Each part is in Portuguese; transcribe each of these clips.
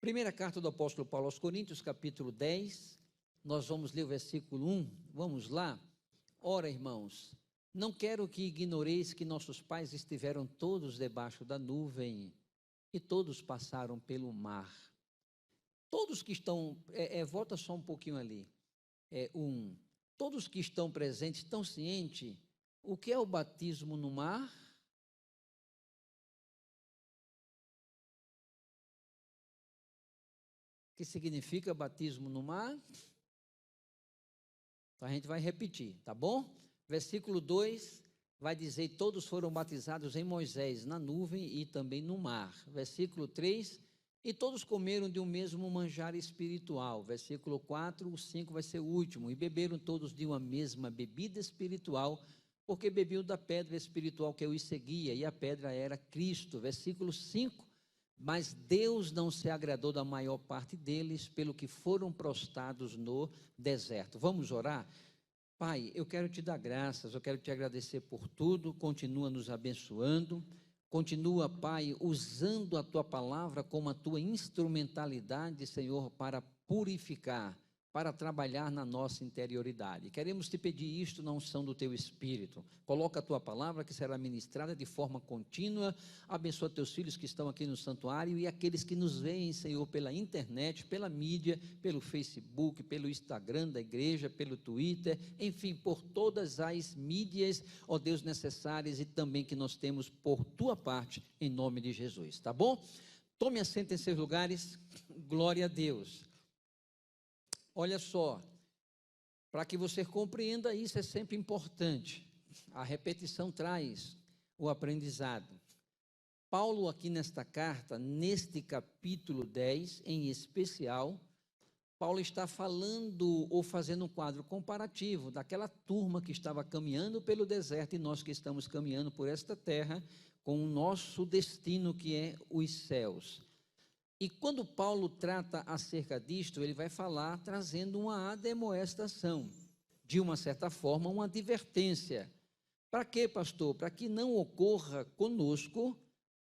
Primeira carta do apóstolo Paulo aos Coríntios, capítulo 10, nós vamos ler o versículo 1, vamos lá. Ora, irmãos, não quero que ignoreis que nossos pais estiveram todos debaixo da nuvem e todos passaram pelo mar. Todos que estão, volta só um pouquinho ali, todos que estão presentes estão cientes o que é o batismo no mar? O que significa batismo no mar? Então a gente vai repetir, tá bom? Versículo 2 vai dizer: todos foram batizados em Moisés, na nuvem e também no mar. Versículo 3, e todos comeram de um mesmo manjar espiritual. Versículo 4, o 5 vai ser o último. E beberam todos de uma mesma bebida espiritual, porque bebiam da pedra espiritual que os seguia, e a pedra era Cristo. Versículo 5, mas Deus não se agradou da maior parte deles, pelo que foram prostrados no deserto. Vamos orar? Pai, eu quero te dar graças, eu quero te agradecer por tudo, continua nos abençoando, continua, Pai, usando a tua palavra como a tua instrumentalidade, Senhor, para purificar, para trabalhar na nossa interioridade. Queremos te pedir isto na unção do teu Espírito. Coloca a tua palavra que será ministrada de forma contínua. Abençoa teus filhos que estão aqui no santuário e aqueles que nos veem, Senhor, pela internet, pela mídia, pelo Facebook, pelo Instagram da igreja, pelo Twitter, enfim, por todas as mídias, ó Deus, necessárias e também que nós temos por tua parte, em nome de Jesus, tá bom? Tome assento em seus lugares, glória a Deus. Olha só, para que você compreenda isso é sempre importante, a repetição traz o aprendizado. Paulo aqui nesta carta, neste capítulo 10 em especial, Paulo está falando ou fazendo um quadro comparativo daquela turma que estava caminhando pelo deserto e nós que estamos caminhando por esta terra com o nosso destino que é os céus. E quando Paulo trata acerca disto, ele vai falar trazendo uma admoestação, de uma certa forma, uma advertência. Para quê, pastor? Para que não ocorra conosco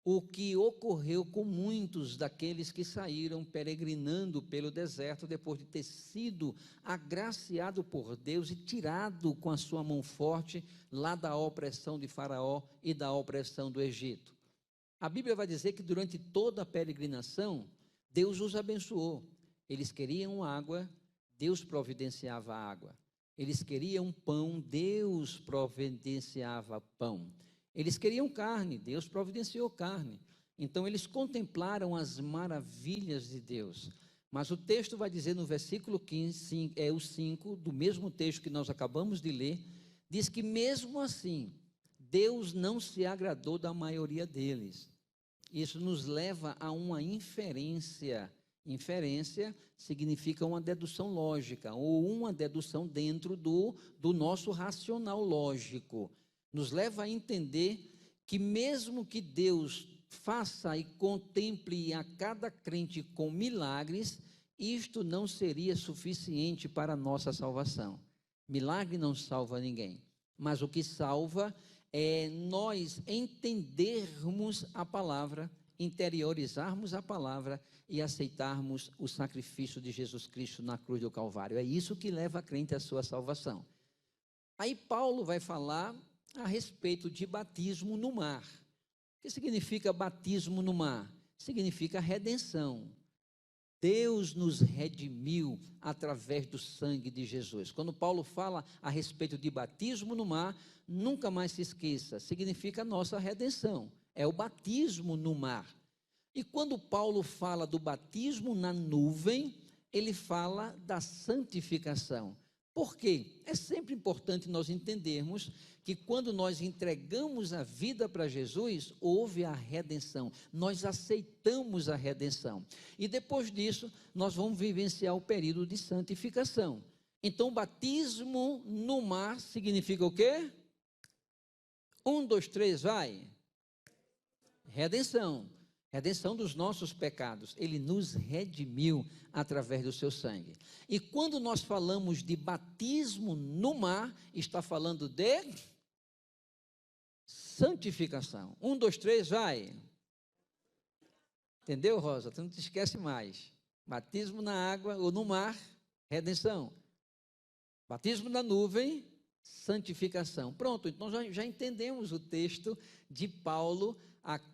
o que ocorreu com muitos daqueles que saíram peregrinando pelo deserto depois de ter sido agraciado por Deus e tirado com a sua mão forte lá da opressão de Faraó e da opressão do Egito. A Bíblia vai dizer que durante toda a peregrinação, Deus os abençoou. Eles queriam água, Deus providenciava água. Eles queriam pão, Deus providenciava pão. Eles queriam carne, Deus providenciou carne. Então eles contemplaram as maravilhas de Deus. Mas o texto vai dizer no versículo 15, o 5, do mesmo texto que nós acabamos de ler, diz que mesmo assim, Deus não se agradou da maioria deles. Isso nos leva a uma inferência. Inferência significa uma dedução lógica, ou uma dedução dentro do nosso racional lógico. Nos leva a entender que mesmo que Deus faça e contemple a cada crente com milagres, isto não seria suficiente para a nossa salvação. Milagre não salva ninguém, mas o que salva é nós entendermos a palavra, interiorizarmos a palavra e aceitarmos o sacrifício de Jesus Cristo na cruz do Calvário. É isso que leva a crente à sua salvação. Aí Paulo vai falar a respeito de batismo no mar. O que significa batismo no mar? Significa redenção. Deus nos redimiu através do sangue de Jesus. Quando Paulo fala a respeito de batismo no mar, nunca mais se esqueça, significa a nossa redenção, é o batismo no mar. E quando Paulo fala do batismo na nuvem, ele fala da santificação. Por quê? É sempre importante nós entendermos que quando nós entregamos a vida para Jesus, houve a redenção, nós aceitamos a redenção. E depois disso, nós vamos vivenciar o período de santificação. Então, batismo no mar significa o quê? 1, 2, 3, vai. Redenção. Redenção dos nossos pecados. Ele nos redimiu através do seu sangue. E quando nós falamos de batismo no mar, está falando de santificação. 1, 2, 3, vai. Entendeu, Rosa? Tu não te esquece mais. Batismo na água ou no mar, redenção. Batismo na nuvem, santificação. Pronto, então já entendemos o texto de Paulo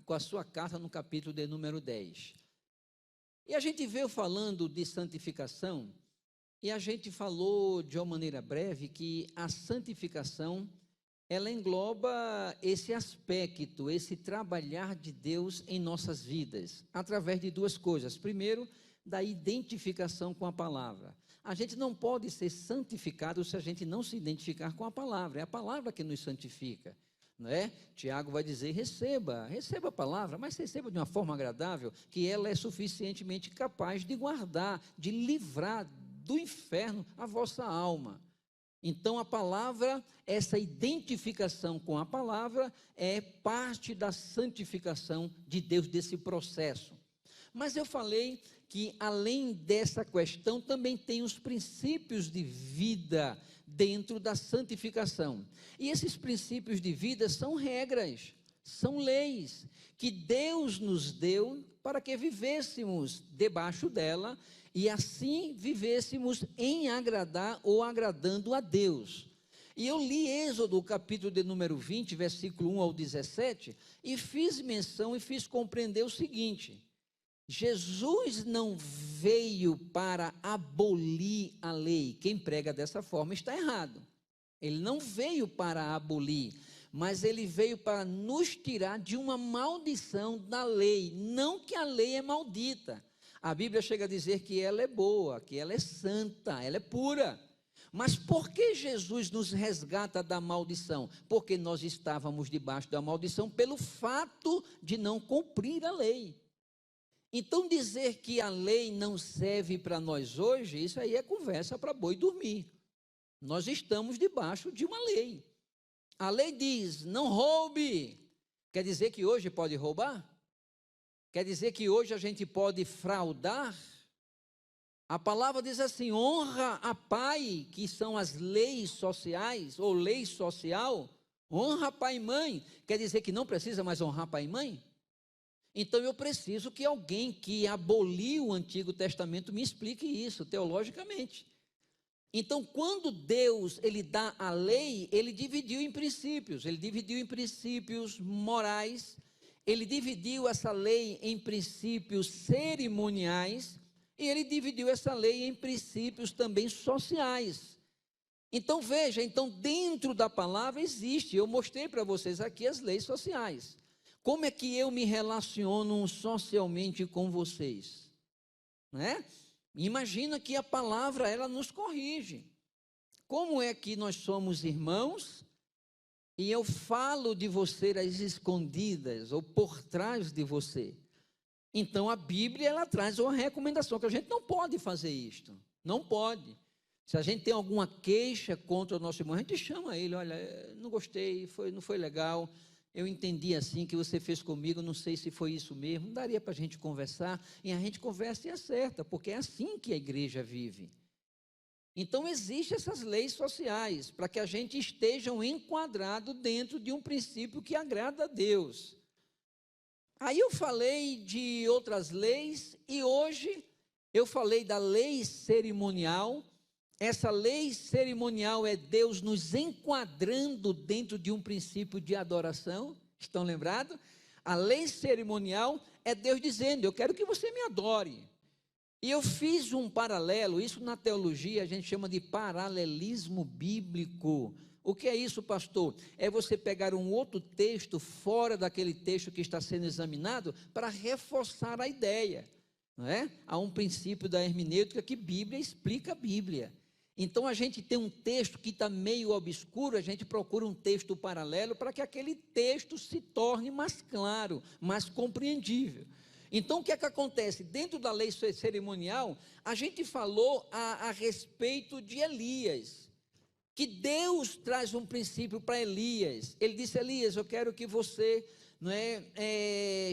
com a sua carta no capítulo de número 10. E a gente veio falando de santificação, e a gente falou de uma maneira breve que a santificação, ela engloba esse aspecto, esse trabalhar de Deus em nossas vidas, através de duas coisas. Primeiro, da identificação com a palavra. A gente não pode ser santificado se a gente não se identificar com a palavra. É a palavra que nos santifica, não é? Tiago vai dizer, receba a palavra, mas receba de uma forma agradável, que ela é suficientemente capaz de guardar, de livrar do inferno a vossa alma. Então a palavra, essa identificação com a palavra é parte da santificação de Deus, desse processo. Mas eu falei que além dessa questão também tem os princípios de vida dentro da santificação. E esses princípios de vida são regras, são leis que Deus nos deu para que vivêssemos debaixo dela e assim vivêssemos em agradar ou agradando a Deus. E eu li Êxodo, capítulo de número 20, versículo 1 ao 17, e fiz menção e fiz compreender o seguinte: Jesus não veio para abolir a lei. Quem prega dessa forma está errado. Ele não veio para abolir, mas ele veio para nos tirar de uma maldição da lei. Não que a lei é maldita. A Bíblia chega a dizer que ela é boa, que ela é santa, ela é pura. Mas por que Jesus nos resgata da maldição? Porque nós estávamos debaixo da maldição pelo fato de não cumprir a lei. Então dizer que a lei não serve para nós hoje, isso aí é conversa para boi dormir. Nós estamos debaixo de uma lei. A lei diz, não roube. Quer dizer que hoje pode roubar? Quer dizer que hoje a gente pode fraudar? A palavra diz assim, honra a pai, que são as leis sociais, ou lei social. Honra pai e mãe. Quer dizer que não precisa mais honrar pai e mãe? Então eu preciso que alguém que aboliu o Antigo Testamento me explique isso teologicamente. Então quando Deus ele dá a lei, ele dividiu em princípios, morais, ele dividiu essa lei em princípios cerimoniais e ele dividiu essa lei em princípios também sociais. Então veja, dentro da palavra existe, eu mostrei para vocês aqui as leis sociais. Como é que eu me relaciono socialmente com vocês? Né? Imagina que a palavra, ela nos corrige. Como é que nós somos irmãos e eu falo de você às escondidas ou por trás de você? Então a Bíblia, ela traz uma recomendação, que a gente não pode fazer isto. Não pode. Se a gente tem alguma queixa contra o nosso irmão, a gente chama ele, olha, não gostei, não foi legal. Eu entendi assim que você fez comigo, não sei se foi isso mesmo, não daria para a gente conversar, e a gente conversa e acerta, porque é assim que a igreja vive. Então existem essas leis sociais, para que a gente esteja enquadrado dentro de um princípio que agrada a Deus. Aí eu falei de outras leis, e hoje eu falei da lei cerimonial. Essa lei cerimonial é Deus nos enquadrando dentro de um princípio de adoração. Estão lembrados? A lei cerimonial é Deus dizendo, eu quero que você me adore. E eu fiz um paralelo, isso na teologia a gente chama de paralelismo bíblico. O que é isso, pastor? É você pegar um outro texto fora daquele texto que está sendo examinado para reforçar a ideia. Não é? Há um princípio da hermenêutica que Bíblia explica a Bíblia. Então a gente tem um texto que está meio obscuro, a gente procura um texto paralelo para que aquele texto se torne mais claro, mais compreendível. Então o que é que acontece? Dentro da lei cerimonial, a gente falou a respeito de Elias, que Deus traz um princípio para Elias. Ele disse, Elias, eu quero que você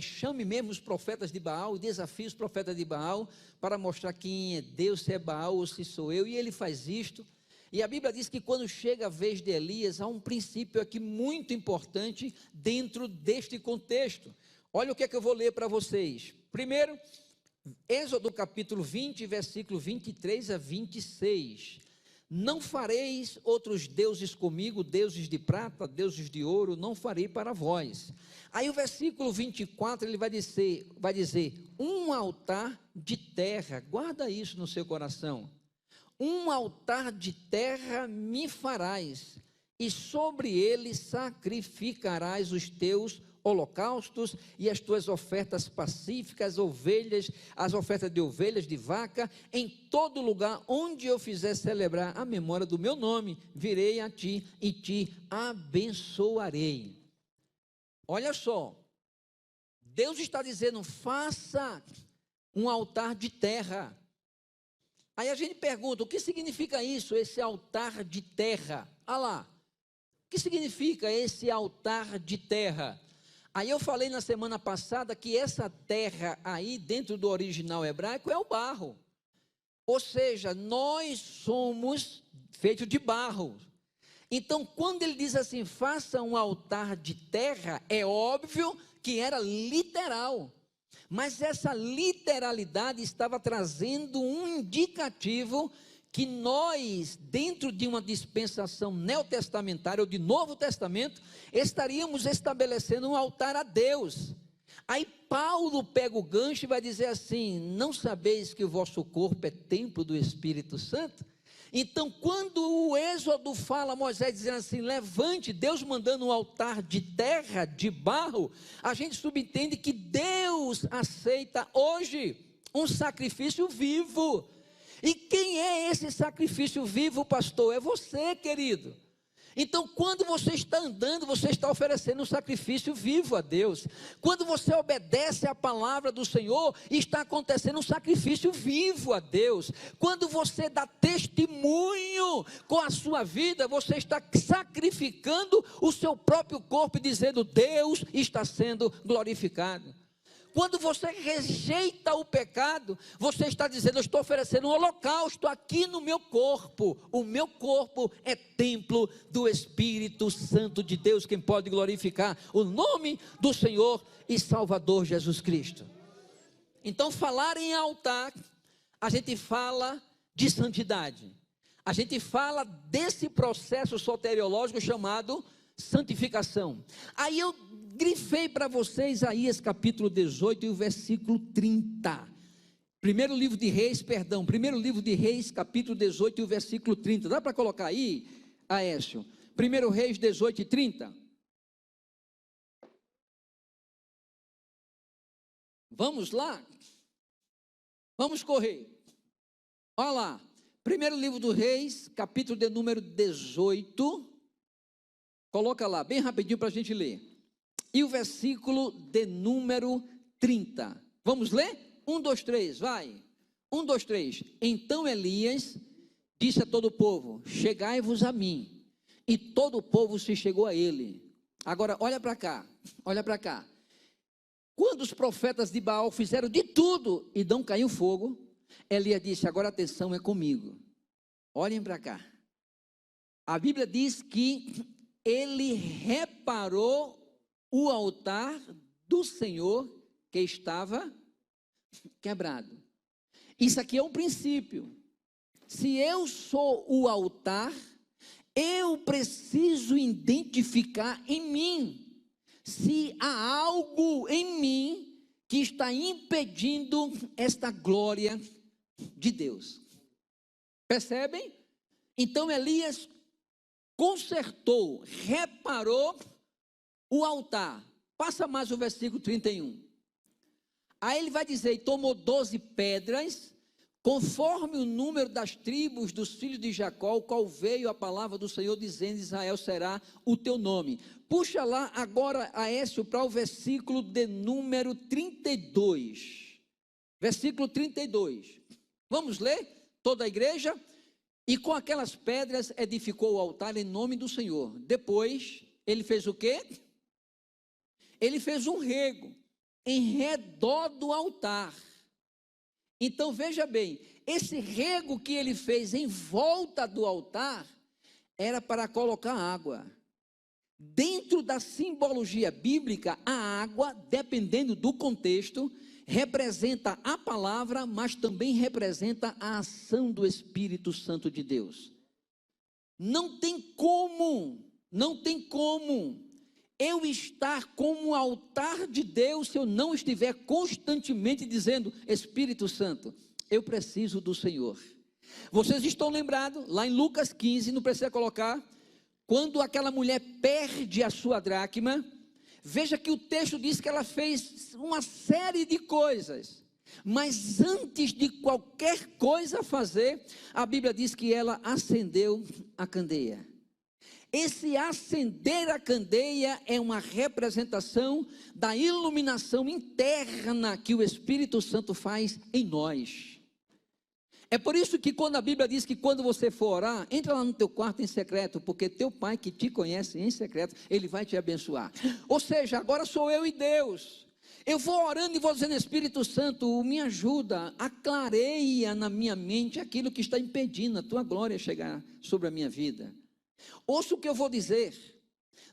chame mesmo os profetas de Baal, desafie os profetas de Baal, para mostrar quem é Deus, se é Baal ou se sou eu, e ele faz isto. E a Bíblia diz que quando chega a vez de Elias, há um princípio aqui muito importante dentro deste contexto. Olha o que é que eu vou ler para vocês. Primeiro, Êxodo capítulo 20, versículo 23 a 26. Não fareis outros deuses comigo, deuses de prata, deuses de ouro, não farei para vós. Aí o versículo 24, ele vai dizer, um altar de terra, guarda isso no seu coração. Um altar de terra me farás, e sobre ele sacrificarás os teus holocaustos e as tuas ofertas pacíficas, ovelhas, as ofertas de ovelhas, de vaca, em todo lugar onde eu fizer celebrar a memória do meu nome, virei a ti e te abençoarei. Olha só, Deus está dizendo, faça um altar de terra. Aí a gente pergunta, o que significa isso, esse altar de terra? Ah lá, o que significa esse altar de terra? Aí eu falei na semana passada que essa terra aí, dentro do original hebraico, é o barro. Ou seja, nós somos feitos de barro. Então, quando ele diz assim, faça um altar de terra, é óbvio que era literal. Mas essa literalidade estava trazendo um indicativo que nós, dentro de uma dispensação neotestamentária ou de Novo Testamento, estaríamos estabelecendo um altar a Deus. Aí Paulo pega o gancho e vai dizer assim, não sabeis que o vosso corpo é templo do Espírito Santo? Então, quando o Êxodo fala, Moisés dizendo assim, levante, Deus mandando um altar de terra, de barro, a gente subentende que Deus aceita hoje um sacrifício vivo. E quem é esse sacrifício vivo, pastor? É você, querido. Então, quando você está andando, você está oferecendo um sacrifício vivo a Deus. Quando você obedece à palavra do Senhor, está acontecendo um sacrifício vivo a Deus. Quando você dá testemunho com a sua vida, você está sacrificando o seu próprio corpo e dizendo, Deus está sendo glorificado. Quando você rejeita o pecado, você está dizendo, eu estou oferecendo um holocausto aqui no meu corpo. O meu corpo é templo do Espírito Santo de Deus, quem pode glorificar o nome do Senhor e Salvador Jesus Cristo. Então, falar em altar, a gente fala de santidade. A gente fala desse processo soteriológico chamado santificação. Aí eu grifei para vocês Isaías capítulo 18 e o versículo 30. Primeiro livro de Reis, capítulo 18 e o versículo 30. Dá para colocar aí, Aécio? 1 Reis 18 e 30. Vamos lá? Vamos correr. Olha lá. Primeiro livro do Reis, capítulo de número 18. Coloca lá, bem rapidinho para a gente ler. E o versículo de número 30. Vamos ler? 1, 2, 3, vai. 1, 2, 3. Então Elias disse a todo o povo, chegai-vos a mim. E todo o povo se chegou a ele. Agora, olha para cá, olha para cá. Quando os profetas de Baal fizeram de tudo e não caiu fogo, Elias disse, agora a atenção é comigo. Olhem para cá. A Bíblia diz que ele reparou o altar do Senhor que estava quebrado. Isso aqui é um princípio. Se eu sou o altar, eu preciso identificar em mim se há algo em mim que está impedindo esta glória de Deus. Percebem? Então Elias consertou, reparou o altar. Passa mais o versículo 31. Aí ele vai dizer, e tomou 12 pedras, conforme o número das tribos dos filhos de Jacó, o qual veio a palavra do Senhor, dizendo, Israel será o teu nome. Puxa lá agora, Aécio, para o versículo de número 32. Versículo 32. Vamos ler? Toda a igreja? E com aquelas pedras edificou o altar em nome do Senhor. Depois, ele fez o quê? Ele fez um rego em redor do altar. Então veja bem, esse rego que ele fez em volta do altar era para colocar água. Dentro da simbologia bíblica, a água, dependendo do contexto, representa a palavra, mas também representa a ação do Espírito Santo de Deus. Não tem como eu estar como altar de Deus se eu não estiver constantemente dizendo: Espírito Santo, eu preciso do Senhor. Vocês estão lembrados, lá em Lucas 15, não precisa colocar, quando aquela mulher perde a sua dracma, veja que o texto diz que ela fez uma série de coisas, mas antes de qualquer coisa fazer, a Bíblia diz que ela acendeu a candeia. Esse acender a candeia é uma representação da iluminação interna que o Espírito Santo faz em nós. É por isso que quando a Bíblia diz que quando você for orar, entra lá no teu quarto em secreto, porque teu pai que te conhece em secreto, ele vai te abençoar. Ou seja, agora sou eu e Deus. Eu vou orando e vou dizendo: Espírito Santo, me ajuda, aclareia na minha mente aquilo que está impedindo a tua glória chegar sobre a minha vida. Ouça o que eu vou dizer.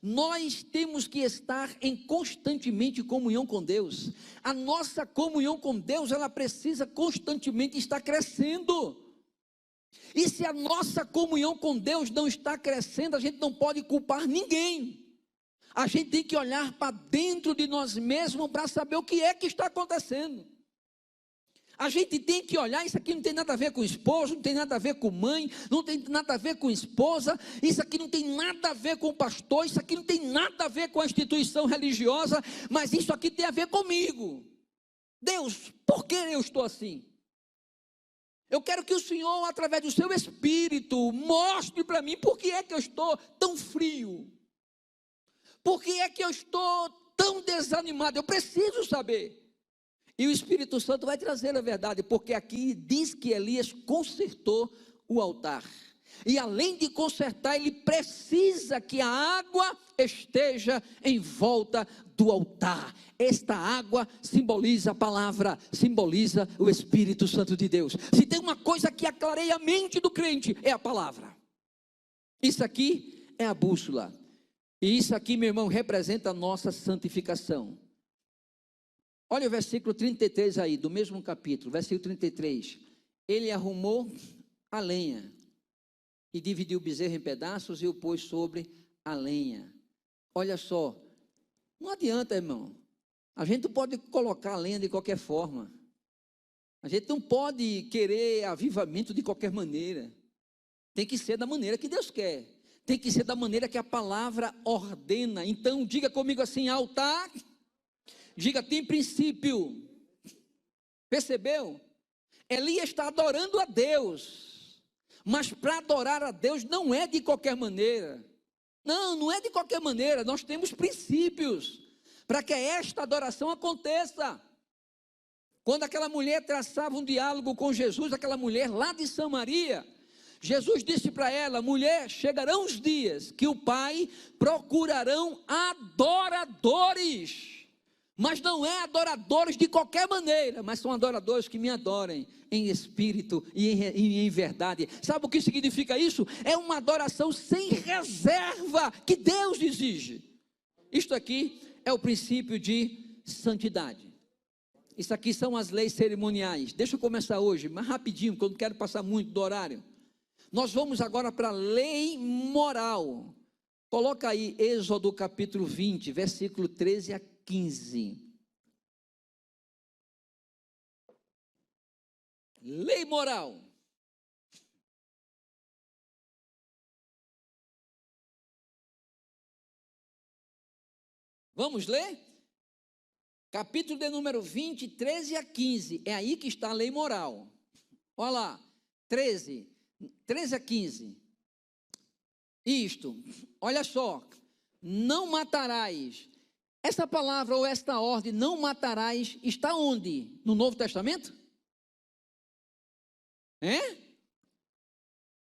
Nós temos que estar em constantemente comunhão com Deus. A nossa comunhão com Deus, ela precisa constantemente estar crescendo. E se a nossa comunhão com Deus não está crescendo, a gente não pode culpar ninguém. A gente tem que olhar para dentro de nós mesmos para saber o que é que está acontecendo. A gente tem que olhar, isso aqui não tem nada a ver com esposo, não tem nada a ver com mãe, não tem nada a ver com esposa, isso aqui não tem nada a ver com pastor, isso aqui não tem nada a ver com a instituição religiosa, mas isso aqui tem a ver comigo. Deus, por que eu estou assim? Eu quero que o Senhor, através do seu Espírito, mostre para mim por que é que eu estou tão frio, por que é que eu estou tão desanimado. Eu preciso saber. E o Espírito Santo vai trazer a verdade, porque aqui diz que Elias consertou o altar. E além de consertar, ele precisa que a água esteja em volta do altar. Esta água simboliza a palavra, simboliza o Espírito Santo de Deus. Se tem uma coisa que aclareia a mente do crente, é a palavra. Isso aqui é a bússola. E isso aqui, meu irmão, representa a nossa santificação. Olha o versículo 33 aí, do mesmo capítulo, versículo 33. Ele arrumou a lenha e dividiu o bezerro em pedaços e o pôs sobre a lenha. Olha só, não adianta, irmão. A gente não pode colocar a lenha de qualquer forma. A gente não pode querer avivamento de qualquer maneira. Tem que ser da maneira que Deus quer. Tem que ser da maneira que a palavra ordena. Então, diga comigo assim: altar. Diga, tem princípio. Percebeu? Elias está adorando a Deus, mas para adorar a Deus não é de qualquer maneira. Não é de qualquer maneira. Nós temos princípios para que esta adoração aconteça. Quando aquela mulher traçava um diálogo com Jesus, aquela mulher lá de Samaria, Jesus disse para ela: mulher, chegarão os dias que o Pai procurarão adoradores. Mas não é adoradores de qualquer maneira, mas são adoradores que me adorem em espírito e em verdade. Sabe o que significa isso? É uma adoração sem reserva que Deus exige. Isto aqui é o princípio de santidade. Isso aqui são as leis cerimoniais. Deixa eu começar hoje, mas rapidinho, porque eu não quero passar muito do horário. Nós vamos agora para a lei moral. Coloca aí Êxodo capítulo 20, versículo 13 a 15. Lei moral. Vamos ler? Capítulo de número 20, 13 a 15. É aí que está a lei moral. Olha lá, 13 a 15. Isto, olha só. Não matarás. Essa palavra ou esta ordem, não matarás, está onde? No Novo Testamento?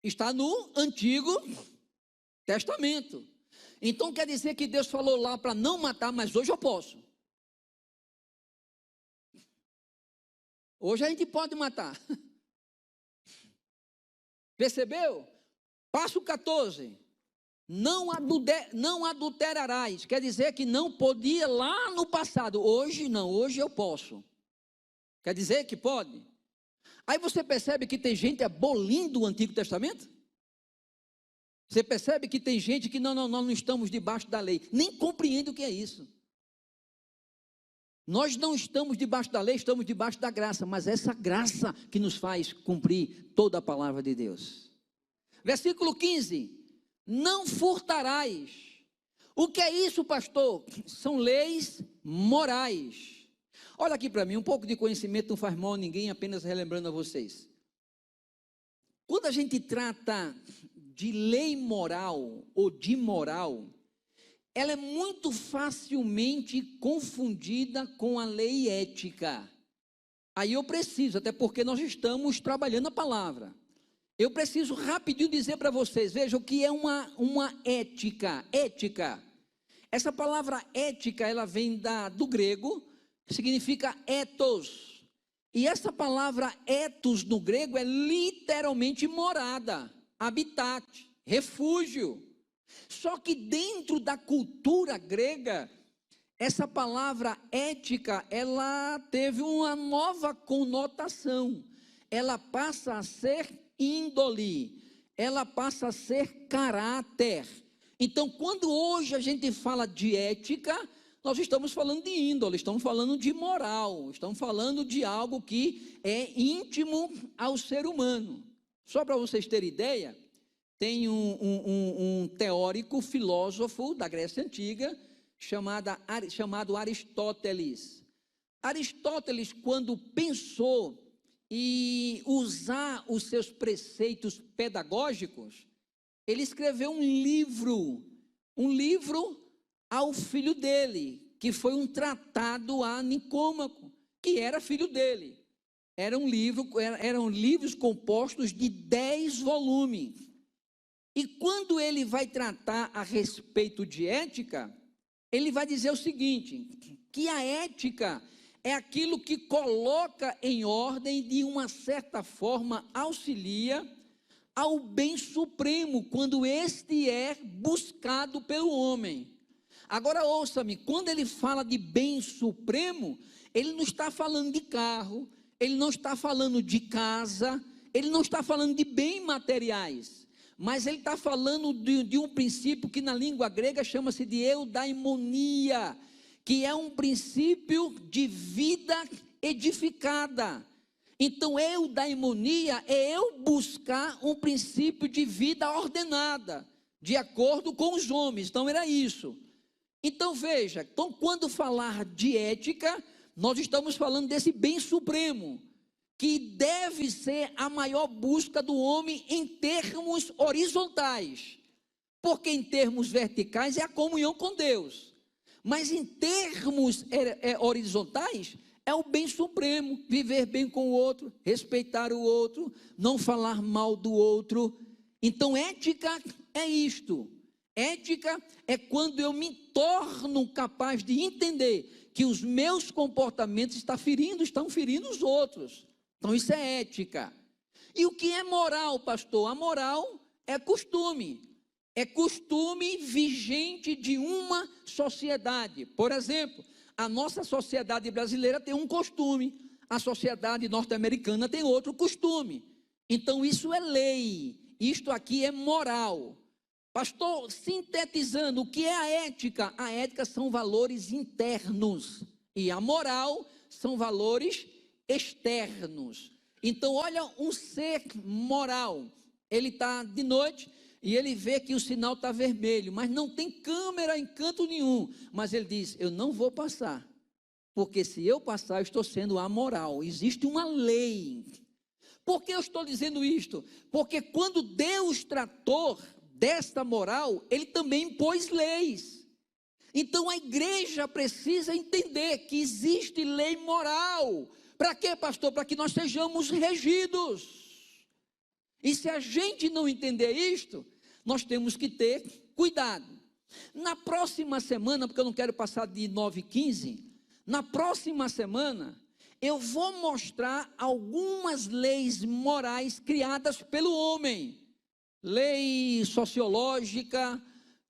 Está no Antigo Testamento. Então quer dizer que Deus falou lá para não matar, mas hoje eu posso. Hoje a gente pode matar. Percebeu? Passo 14. não adulterarás. Quer dizer que não podia lá no passado. Hoje não, hoje eu posso. Quer dizer que pode. Aí você percebe que tem gente abolindo o Antigo Testamento? Você percebe que tem gente que nós não estamos debaixo da lei. Nem compreende o que é isso. Nós não estamos debaixo da lei, estamos debaixo da graça. Mas essa graça que nos faz cumprir toda a palavra de Deus. Versículo 15. Não furtarás. O que é isso, pastor? São leis morais. Olha aqui para mim, um pouco de conhecimento não faz mal a ninguém, apenas relembrando a vocês. Quando a gente trata de lei moral ou de moral, ela é muito facilmente confundida com a lei ética. Aí eu preciso, até porque nós estamos trabalhando a palavra. Eu preciso rapidinho dizer para vocês, veja o que é uma ética. Ética. Essa palavra ética, ela vem do grego, que significa ethos. E essa palavra ethos no grego é literalmente morada, habitat, refúgio. Só que dentro da cultura grega, essa palavra ética, ela teve uma nova conotação. Ela passa a ser índole, ela passa a ser caráter. Então, quando hoje a gente fala de ética, nós estamos falando de índole, estamos falando de moral, estamos falando de algo que é íntimo ao ser humano. Só para vocês terem ideia, tem um teórico, filósofo da Grécia Antiga, chamado Aristóteles. Aristóteles, quando pensou em usar os seus preceitos pedagógicos, ele escreveu um livro ao filho dele, que foi um tratado a Nicômaco, que era filho dele. Eram livros compostos de 10 volumes. E quando ele vai tratar a respeito de ética, ele vai dizer o seguinte, que a ética é aquilo que coloca em ordem, de uma certa forma auxilia ao bem supremo, quando este é buscado pelo homem. Agora ouça-me, quando ele fala de bem supremo, ele não está falando de carro, ele não está falando de casa, ele não está falando de bens materiais, mas ele está falando de um princípio que na língua grega chama-se de eudaimonia, que é um princípio de vida edificada. Então, eudaimonia é eu buscar um princípio de vida ordenada, de acordo com os homens. Então, era isso. Então, veja, quando falar de ética, nós estamos falando desse bem supremo, que deve ser a maior busca do homem em termos horizontais, porque em termos verticais é a comunhão com Deus, mas em termos horizontais é o bem supremo, viver bem com o outro, respeitar o outro, não falar mal do outro. Então, ética é isto. Ética é quando eu me torno capaz de entender que os meus comportamentos estão ferindo os outros. Então, isso é ética. E o que é moral, pastor? A moral é costume. É costume vigente de uma sociedade. Por exemplo, a nossa sociedade brasileira tem um costume, a sociedade norte-americana tem outro costume. Então, isso é lei, isto aqui é moral. Pastor, sintetizando, o que é a ética? A ética são valores internos e a moral são valores externos. Então, olha, um ser moral, ele está de noite e ele vê que o sinal está vermelho, mas não tem câmera em canto nenhum, mas ele diz, eu não vou passar, porque se eu passar, eu estou sendo amoral. Existe uma lei. Por que eu estou dizendo isto? Porque quando Deus tratou desta moral, ele também impôs leis. Então a igreja precisa entender que existe lei moral. Para quê, pastor? Para que nós sejamos regidos. E se a gente não entender isto, nós temos que ter cuidado. Na próxima semana, porque eu não quero passar de 9h15, na próxima semana, eu vou mostrar algumas leis morais criadas pelo homem. Lei sociológica,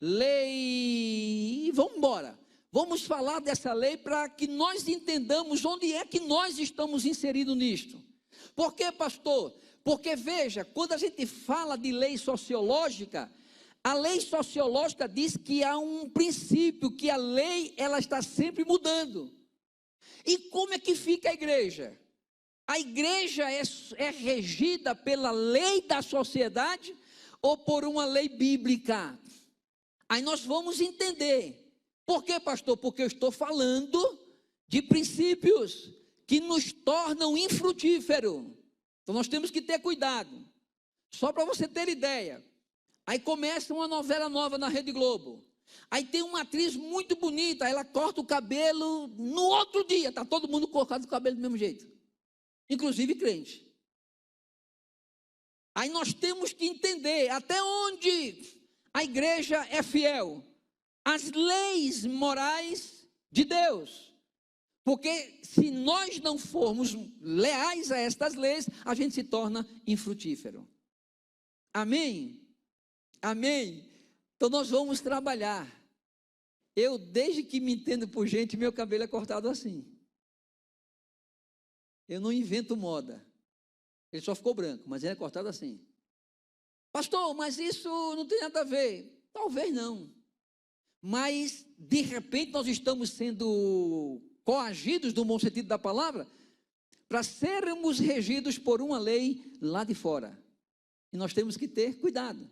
lei, vamos embora. Vamos falar dessa lei para que nós entendamos onde é que nós estamos inseridos nisto. Por quê, pastor? Porque veja, quando a gente fala de lei sociológica, a lei sociológica diz que há um princípio, que a lei ela está sempre mudando. E como é que fica a igreja? A igreja é regida pela lei da sociedade ou por uma lei bíblica? Aí nós vamos entender. Por quê, pastor? Porque eu estou falando de princípios que nos tornam infrutíferos. Então nós temos que ter cuidado. Só para você ter ideia. Aí começa uma novela nova na Rede Globo. Aí tem uma atriz muito bonita, ela corta o cabelo, no outro dia está todo mundo cortando o cabelo do mesmo jeito. Inclusive crente. Aí nós temos que entender até onde a igreja é fiel às leis morais de Deus. Porque se nós não formos leais a estas leis, a gente se torna infrutífero. Amém? Amém? Então nós vamos trabalhar. Eu, desde que me entendo por gente, meu cabelo é cortado assim. Eu não invento moda. Ele só ficou branco, mas ele é cortado assim. Pastor, mas isso não tem nada a ver. Talvez não. Mas, de repente, nós estamos sendo coagidos, no bom sentido da palavra, para sermos regidos por uma lei lá de fora. E nós temos que ter cuidado.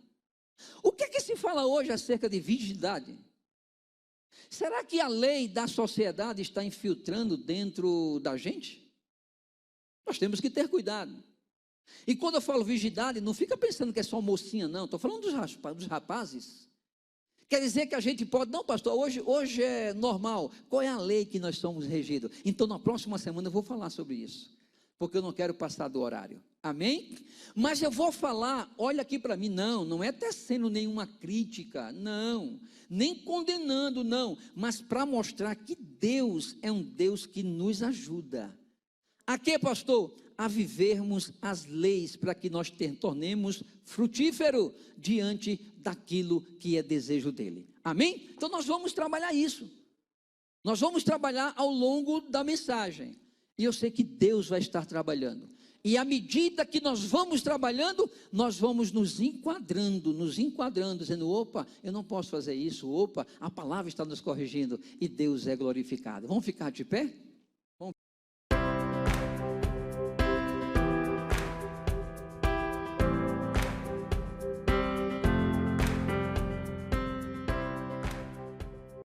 O que é que se fala hoje acerca de virgindade? Será que a lei da sociedade está infiltrando dentro da gente? Nós temos que ter cuidado. E quando eu falo virgindade, não fica pensando que é só mocinha, não. Estou falando dos rapazes. Quer dizer que a gente pode... Não, pastor, hoje é normal. Qual é a lei que nós somos regidos? Então, na próxima semana eu vou falar sobre isso. Porque eu não quero passar do horário. Amém? Mas eu vou falar, olha aqui para mim, não é tecendo nenhuma crítica, não. Nem condenando, não. Mas para mostrar que Deus é um Deus que nos ajuda. A quê, pastor? A vivermos as leis para que nós tornemos frutífero diante daquilo que é desejo dele. Amém? Então nós vamos trabalhar isso. Nós vamos trabalhar ao longo da mensagem. E eu sei que Deus vai estar trabalhando. E à medida que nós vamos trabalhando, nós vamos nos enquadrando, dizendo, opa, eu não posso fazer isso, opa, a palavra está nos corrigindo, e Deus é glorificado. Vamos ficar de pé?